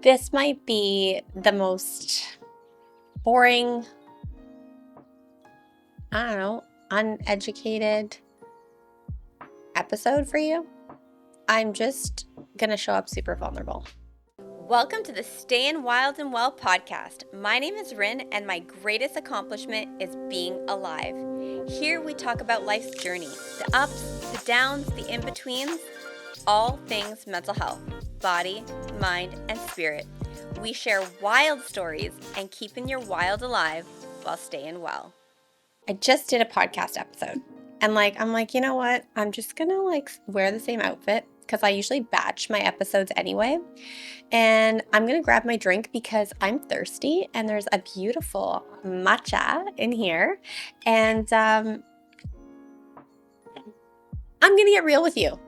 This might be the most boring, uneducated episode for you. I'm just going to show up super vulnerable. Welcome to the StayiN Wild Well podcast. My name is Rin, and my greatest accomplishment is being alive. Here we talk about life's journey, the ups, the downs, the in-betweens, all things mental health, body, mind, and spirit. We share wild stories and keeping your wild alive while staying well. I just did a podcast episode, and I'm like, you know what? I'm just gonna wear the same outfit because I usually batch my episodes anyway. And I'm gonna grab my drink because I'm thirsty, and there's a beautiful matcha in here. And I'm gonna get real with you.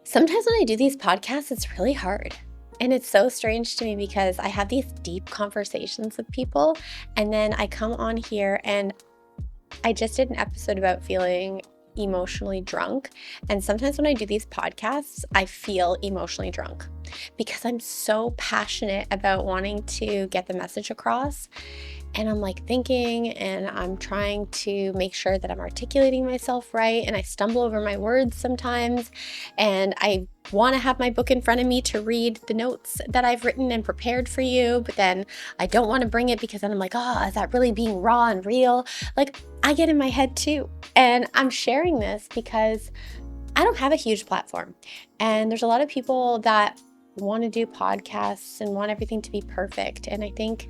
Sometimes when I do these podcasts, it's really hard. And it's so strange to me because I have these deep conversations with people, and then I come on here and I just did an episode about feeling emotionally drunk. And sometimes when I do these podcasts, I feel emotionally drunk because I'm so passionate about wanting to get the message across. And I'm thinking, and I'm trying to make sure that I'm articulating myself right. And I stumble over my words sometimes. And I want to have my book in front of me to read the notes that I've written and prepared for you. But then I don't want to bring it because then I'm like, oh, is that really being raw and real? I get in my head too. And I'm sharing this because I don't have a huge platform. And there's a lot of people that want to do podcasts and want everything to be perfect. And I think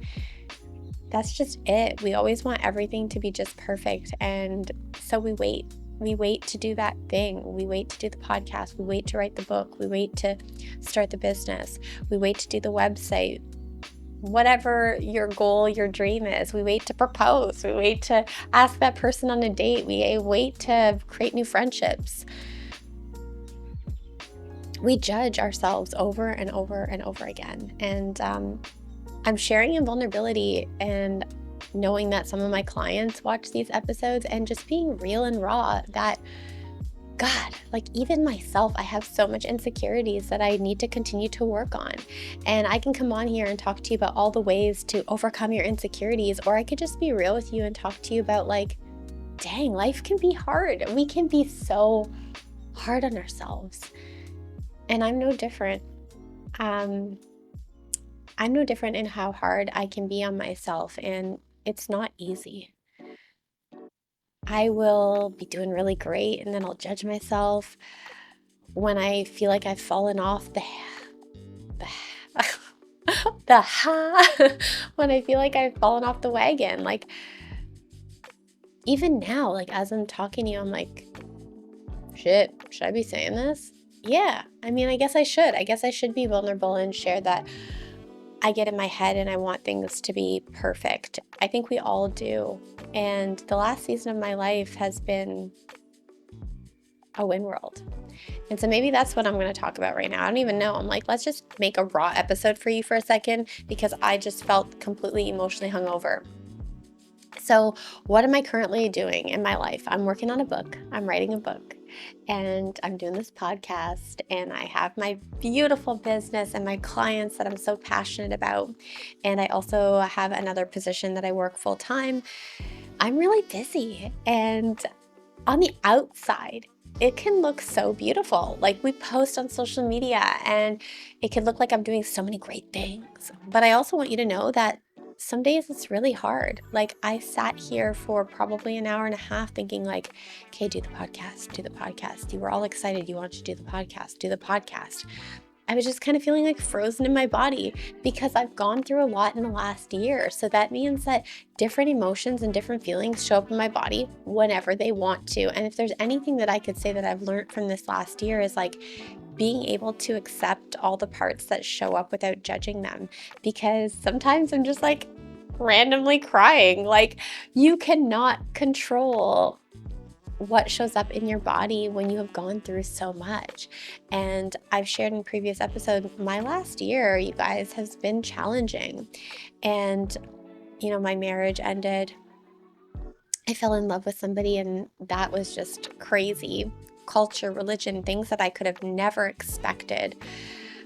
that's just it. We always want everything to be just perfect. And so we wait. We wait to do that thing. We wait to do the podcast. We wait to write the book. We wait to start the business. We wait to do the website. Whatever your goal, your dream is, we wait to propose. We wait to ask that person on a date. We wait to create new friendships. We judge ourselves over and over and over again. And I'm sharing in vulnerability and knowing that some of my clients watch these episodes and just being real and raw that, God, even myself, I have so much insecurities that I need to continue to work on. And I can come on here and talk to you about all the ways to overcome your insecurities, or I could just be real with you and talk to you about dang, life can be hard. We can be so hard on ourselves. And I'm no different. I'm no different in how hard I can be on myself, and it's not easy. I will be doing really great, and then I'll judge myself when I feel like I've fallen off when I feel like I've fallen off the wagon. Even now, as I'm talking to you, I'm like, shit, should I be saying this? Yeah, I guess I should. I guess I should be vulnerable and share that I get in my head and I want things to be perfect. I think we all do. And the last season of my life has been a win world. And so maybe that's what I'm going to talk about right now. I don't even know. I'm let's just make a raw episode for you for a second because I just felt completely emotionally hungover. So what am I currently doing in my life? I'm working on a book. I'm writing a book. And I'm doing this podcast, and I have my beautiful business and my clients that I'm so passionate about. And I also have another position that I work full time. I'm really busy, and on the outside, it can look so beautiful. We post on social media and it can look like I'm doing so many great things. But I also want you to know that some days it's really hard. I sat here for probably an hour and a half thinking okay, do the podcast. You were all excited. You wanted to do the podcast. I was just kind of feeling frozen in my body because I've gone through a lot in the last year. So that means that different emotions and different feelings show up in my body whenever they want to. And if there's anything that I could say that I've learned from this last year is being able to accept all the parts that show up without judging them. Because sometimes I'm just randomly crying. You cannot control what shows up in your body when you have gone through so much. And I've shared in previous episodes, my last year, you guys, has been challenging. And, my marriage ended. I fell in love with somebody, and that was just crazy. Culture, religion, things that I could have never expected.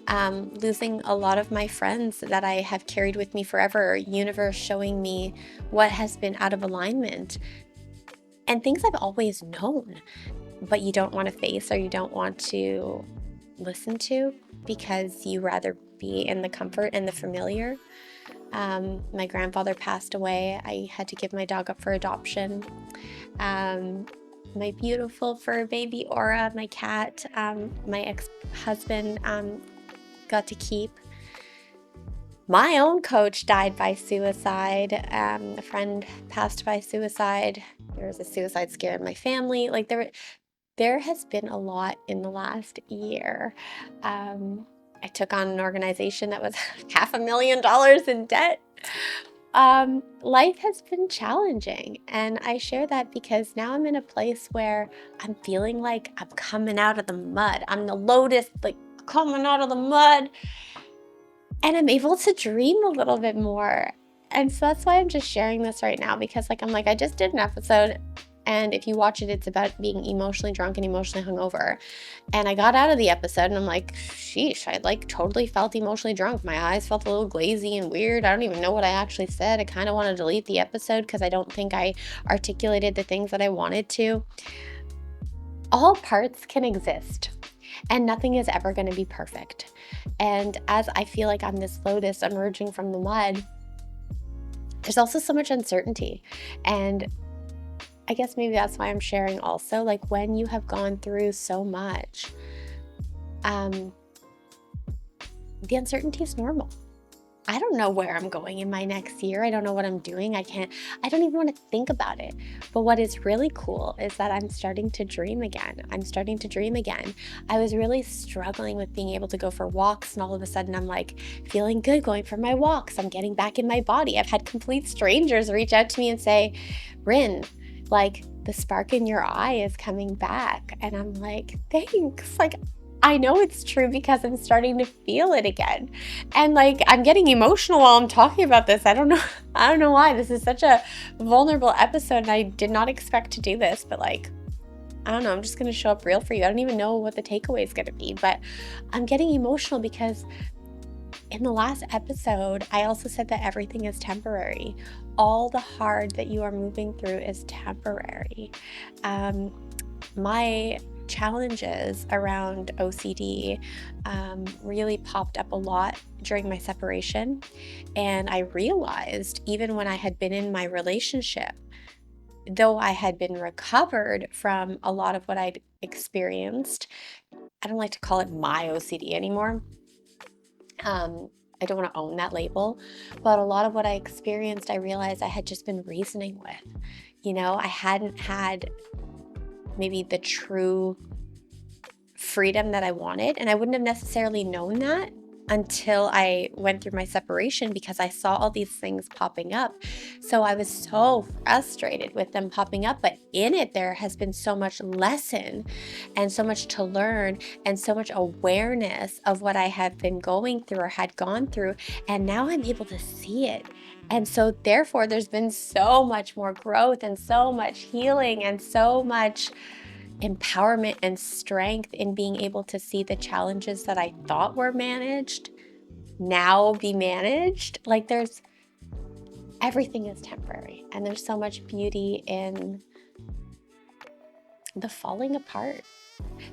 losing a lot of my friends that I have carried with me forever, universe showing me what has been out of alignment and things I've always known, but you don't want to face or you don't want to listen to because you rather be in the comfort and the familiar. My grandfather passed away. I had to give my dog up for adoption. My beautiful fur baby Aura, my cat, my ex-husband got to keep. My own coach died by suicide. A friend passed by suicide. There was a suicide scare in my family. Like there has been a lot in the last year. I took on an organization that was $500,000 in debt. Life has been challenging, and I share that because now I'm in a place where I'm feeling like I'm coming out of the mud. I'm the lotus, like coming out of the mud, and I'm able to dream a little bit more. And so that's why I'm just sharing this right now, because I'm like, I just did an episode, and if you watch it, it's about being emotionally drunk and emotionally hungover. And I got out of the episode and I'm like, sheesh, I totally felt emotionally drunk. My eyes felt a little glazy and weird. I don't even know what I actually said. I kind of want to delete the episode because I don't think I articulated the things that I wanted to. All parts can exist and nothing is ever going to be perfect. And as I feel like I'm this lotus emerging from the mud, there's also so much uncertainty. And I guess maybe that's why I'm sharing also, like when you have gone through so much, the uncertainty is normal. I don't know where I'm going in my next year. I don't know what I'm doing. I don't even want to think about it. But what is really cool is that I'm starting to dream again. I was really struggling with being able to go for walks, and all of a sudden I'm like feeling good going for my walks. I'm getting back in my body. I've had complete strangers reach out to me and say, Rin, like the spark in your eye is coming back. And I'm like, thanks. Like, I know it's true because I'm starting to feel it again. And like, I'm getting emotional while I'm talking about this. I don't know why. This is such a vulnerable episode and I did not expect to do this, but like, I don't know, I'm just going to show up real for you. I don't even know what the takeaway is going to be, but I'm getting emotional because in the last episode, I also said that everything is temporary. All the hard that you are moving through is temporary. My challenges around OCD really popped up a lot during my separation. And I realized even when I had been in my relationship, though I had been recovered from a lot of what I'd experienced, I don't like to call it my OCD anymore. I don't want to own that label, but a lot of what I experienced, I realized I had just been reasoning with. I hadn't had maybe the true freedom that I wanted, and I wouldn't have necessarily known that until I went through my separation because I saw all these things popping up. So I was so frustrated with them popping up, but in it there has been so much lesson and so much to learn and so much awareness of what I have been going through or had gone through, and now I'm able to see it. And so therefore there's been so much more growth and so much healing and so much empowerment and strength in being able to see the challenges that I thought were managed now be managed. Like everything is temporary, and there's so much beauty in the falling apart.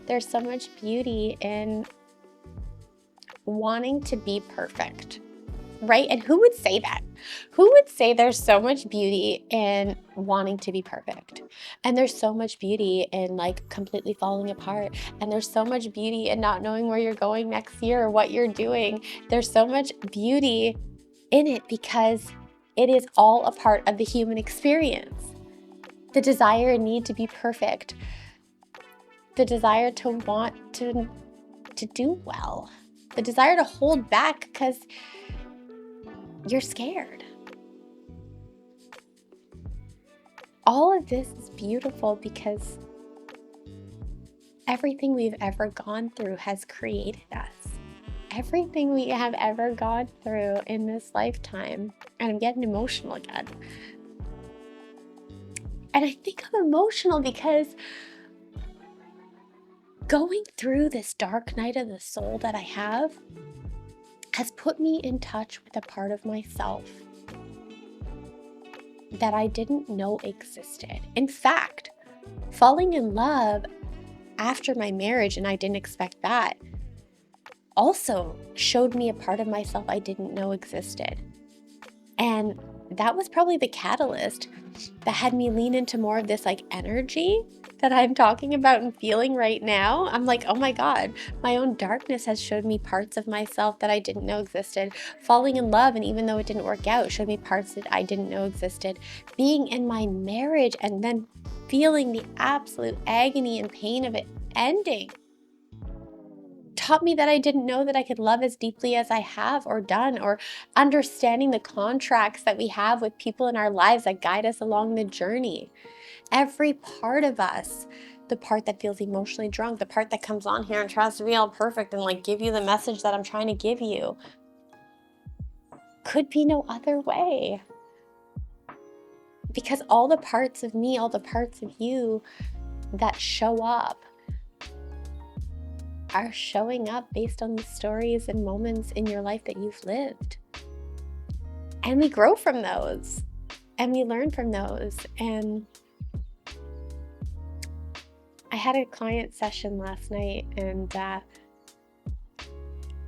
There's so much beauty in wanting to be perfect, right? And who would say that? Who would say there's so much beauty in wanting to be perfect? And there's so much beauty in like completely falling apart. And there's so much beauty in not knowing where you're going next year or what you're doing. There's so much beauty in it because it is all a part of the human experience. The desire and need to be perfect. The desire to want to do well. The desire to hold back because you're scared. All of this is beautiful because everything we've ever gone through has created us. Everything we have ever gone through in this lifetime, and I'm getting emotional again. And I think I'm emotional because going through this dark night of the soul that I have has put me in touch with a part of myself that I didn't know existed. In fact, falling in love after my marriage, and I didn't expect that, also showed me a part of myself I didn't know existed. And that was probably the catalyst that had me lean into more of this like energy that I'm talking about and feeling right now. I'm like, oh my God, my own darkness has showed me parts of myself that I didn't know existed. Falling in love, and even though it didn't work out, showed me parts that I didn't know existed. Being in my marriage and then feeling the absolute agony and pain of it ending taught me that I didn't know that I could love as deeply as I have or done, or understanding the contracts that we have with people in our lives that guide us along the journey. Every part of us, the part that feels emotionally drunk, the part that comes on here and tries to be all perfect and like give you the message that I'm trying to give you, could be no other way. Because all the parts of me, all the parts of you that show up are showing up based on the stories and moments in your life that you've lived. And we grow from those and we learn from those. And I had a client session last night, and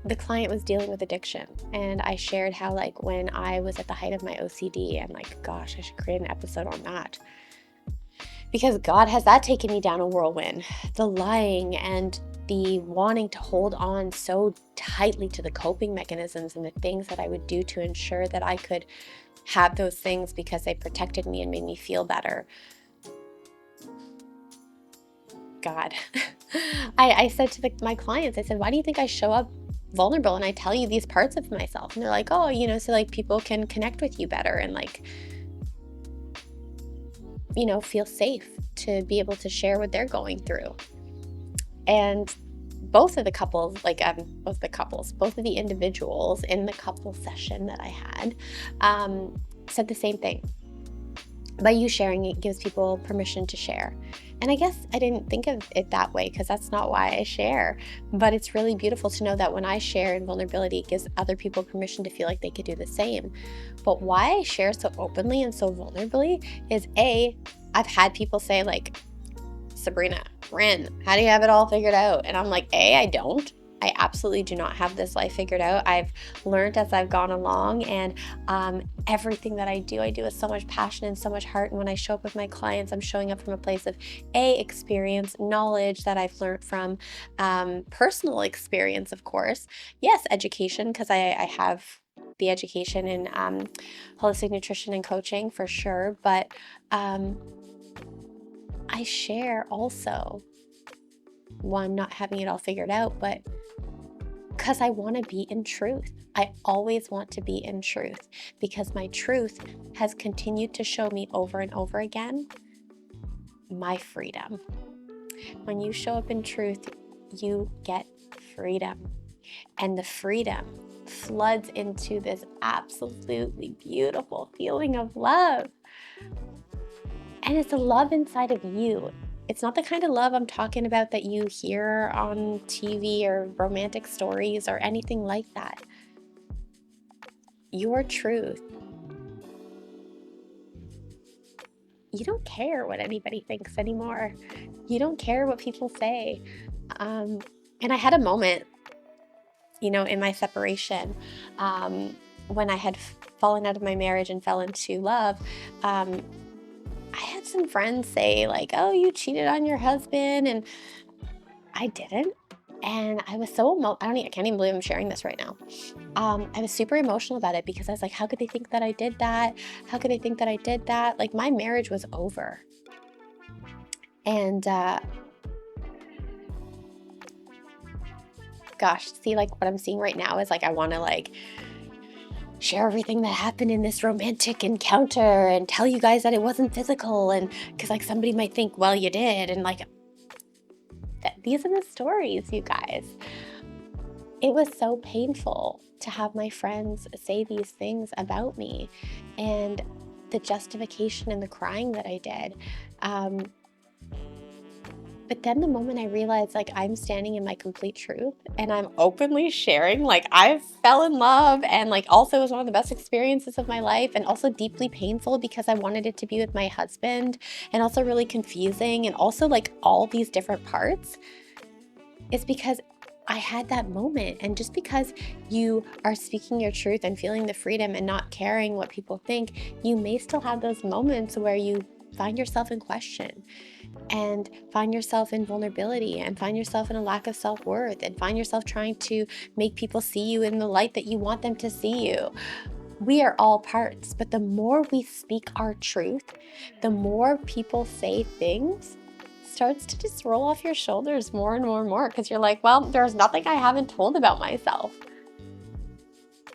the client was dealing with addiction. And I shared how like when I was at the height of my OCD, I'm like, gosh, I should create an episode on that. Because God has that taken me down a whirlwind. The lying and the wanting to hold on so tightly to the coping mechanisms and the things that I would do to ensure that I could have those things because they protected me and made me feel better. God. I said to my clients, I said, why do you think I show up vulnerable and I tell you these parts of myself? And they're like, oh, so like people can connect with you better and like, feel safe to be able to share what they're going through. And both of the individuals in the couple session that I had said the same thing. By you sharing, it gives people permission to share. And I guess I didn't think of it that way because that's not why I share. But it's really beautiful to know that when I share in vulnerability, it gives other people permission to feel like they could do the same. But why I share so openly and so vulnerably is I've had people say like, SabriNa, Ren, how do you have it all figured out? And I'm like, I don't. I absolutely do not have this life figured out. I've learned as I've gone along, and everything that I do with so much passion and so much heart. And when I show up with my clients, I'm showing up from a place of experience, knowledge that I've learned from personal experience, of course. Yes, education, because I have the education in holistic nutrition and coaching for sure. But I share also, one, not having it all figured out, but because I want to be in truth. I always want to be in truth because my truth has continued to show me over and over again my freedom. When you show up in truth, you get freedom. And the freedom floods into this absolutely beautiful feeling of love. And it's a love inside of you. It's not the kind of love I'm talking about that you hear on TV or romantic stories or anything like that. Your truth. You don't care what anybody thinks anymore. You don't care what people say. And I had a moment, in my separation, when I had fallen out of my marriage and fell into love, I had some friends say like, oh, you cheated on your husband, and I didn't. And I was so I can't even believe I'm sharing this right now. I was super emotional about it because I was like, how could they think that I did that? How could they think that I did that? Like my marriage was over. And gosh, see, like what I'm seeing right now is like I want to like share everything that happened in this romantic encounter and tell you guys that it wasn't physical, and because like somebody might think, well, you did, and like these are the stories, you guys. It was so painful to have my friends say these things about me, and the justification and the crying that I did. But then the moment I realized like I'm standing in my complete truth and I'm openly sharing, like I fell in love and like also was one of the best experiences of my life and also deeply painful because I wanted it to be with my husband and also really confusing and also like all these different parts, is because I had that moment. And just because you are speaking your truth and feeling the freedom and not caring what people think, you may still have those moments where you find yourself in question and find yourself in vulnerability and find yourself in a lack of self-worth and find yourself trying to make people see you in the light that you want them to see you. We are all parts, but the more we speak our truth, the more people say things starts to just roll off your shoulders more and more and more, because you're like, well, there's nothing I haven't told about myself.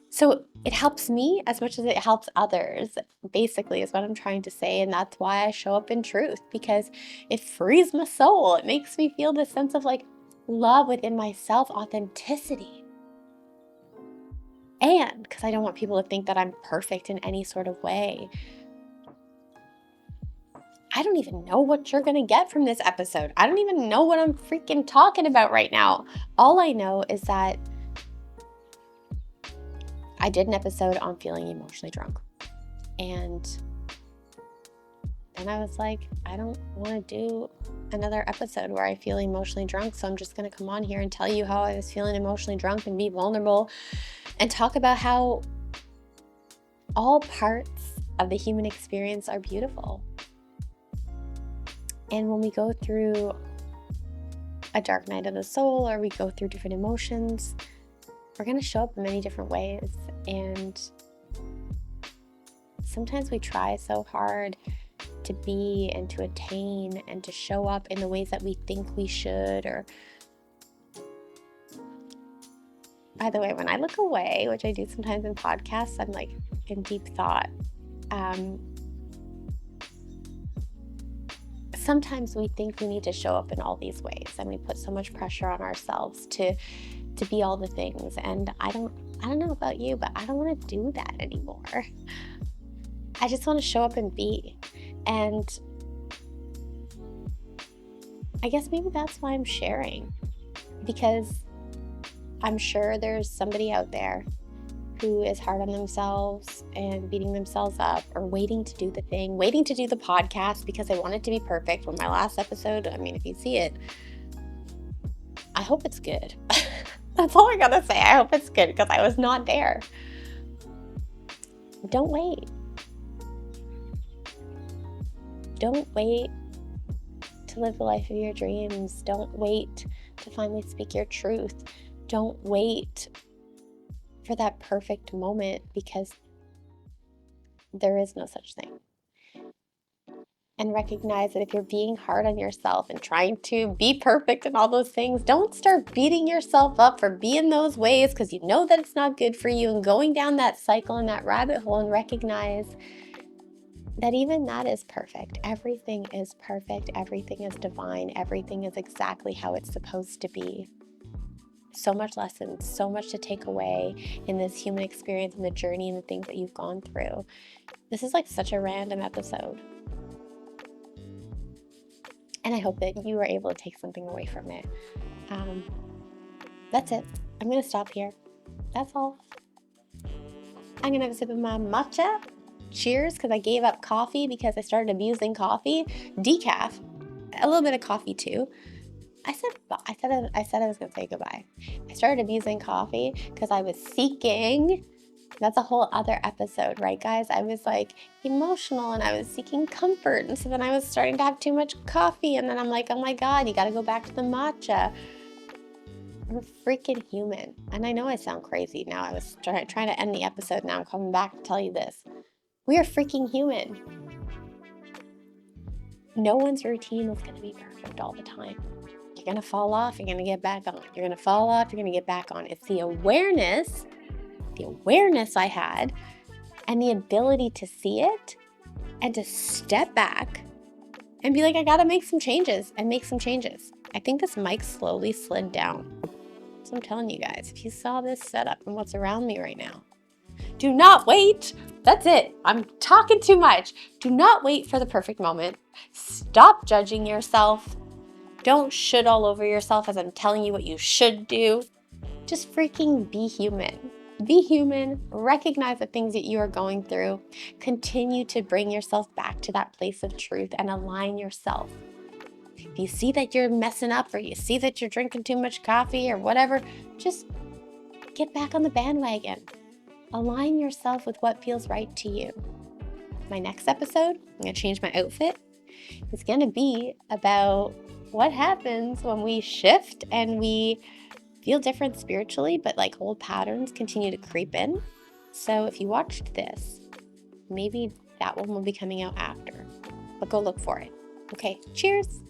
So it helps me as much as it helps others, basically, is what I'm trying to say. And that's why I show up in truth, because it frees my soul. It makes me feel this sense of like love within myself, authenticity. And because I don't want people to think that I'm perfect in any sort of way. I don't even know what you're going to get from this episode. I don't even know what I'm freaking talking about right now. All I know is that I did an episode on feeling emotionally drunk. And then I was like, I don't want to do another episode where I feel emotionally drunk. So I'm just going to come on here and tell you how I was feeling emotionally drunk and be vulnerable and talk about how all parts of the human experience are beautiful. And when we go through a dark night of the soul, or we go through different emotions, we're going to show up in many different ways. And sometimes we try so hard to be and to attain and to show up in the ways that we think we should. Or, by the way, when I look away, which I do sometimes in podcasts, I'm like in deep thought. Sometimes we think we need to show up in all these ways, and we put so much pressure on ourselves to be all the things. And I don't know about you, but I don't want to do that anymore. I just want to show up and be. And I guess maybe that's why I'm sharing, because I'm sure there's somebody out there who is hard on themselves and beating themselves up, or waiting to do the thing, waiting to do the podcast because they want it to be perfect. When my last episode, I mean, if you see it, I hope it's good. That's all I gotta say. I hope it's good, because I was not there. Don't wait. Don't wait to live the life of your dreams. Don't wait to finally speak your truth. Don't wait for that perfect moment, because there is no such thing. And recognize that if you're being hard on yourself and trying to be perfect and all those things, don't start beating yourself up for being those ways, because you know that it's not good for you, and going down that cycle and that rabbit hole, and recognize that even that is perfect. Everything is perfect. Everything is divine. Everything is exactly how it's supposed to be. So much lessons, so much to take away in this human experience and the journey and the things that you've gone through. This is like such a random episode. And I hope that you were able to take something away from it. That's it. I'm going to stop here. That's all. I'm going to have a sip of my matcha. Cheers, because I gave up coffee because I started abusing coffee. Decaf. A little bit of coffee too. I said I was going to say goodbye. I started abusing coffee because I was seeking. That's a whole other episode, right, guys? I was like emotional and I was seeking comfort. And so then I was starting to have too much coffee. And then I'm like, oh my God, you got to go back to the matcha. We're freaking human. And I know I sound crazy now. I was trying to end the episode. Now I'm coming back to tell you this. We are freaking human. No one's routine is going to be perfect all the time. You're going to fall off. You're going to get back on. You're going to fall off. You're going to get back on. It's the awareness I had, and the ability to see it and to step back and be like, I gotta make some changes and make some changes. I think this mic slowly slid down. So I'm telling you guys, if you saw this setup and what's around me right now, do not wait. That's it. I'm talking too much. Do not wait for the perfect moment. Stop judging yourself. Don't should all over yourself as I'm telling you what you should do. Just freaking be human. Be human, recognize the things that you are going through, continue to bring yourself back to that place of truth and align yourself. If you see that you're messing up or you see that you're drinking too much coffee or whatever, just get back on the bandwagon. Align yourself with what feels right to you. My next episode, I'm going to change my outfit. It's going to be about what happens when we shift and we feel different spiritually, but like old patterns continue to creep in. So if you watched this, maybe that one will be coming out after, but go look for it. Okay, cheers.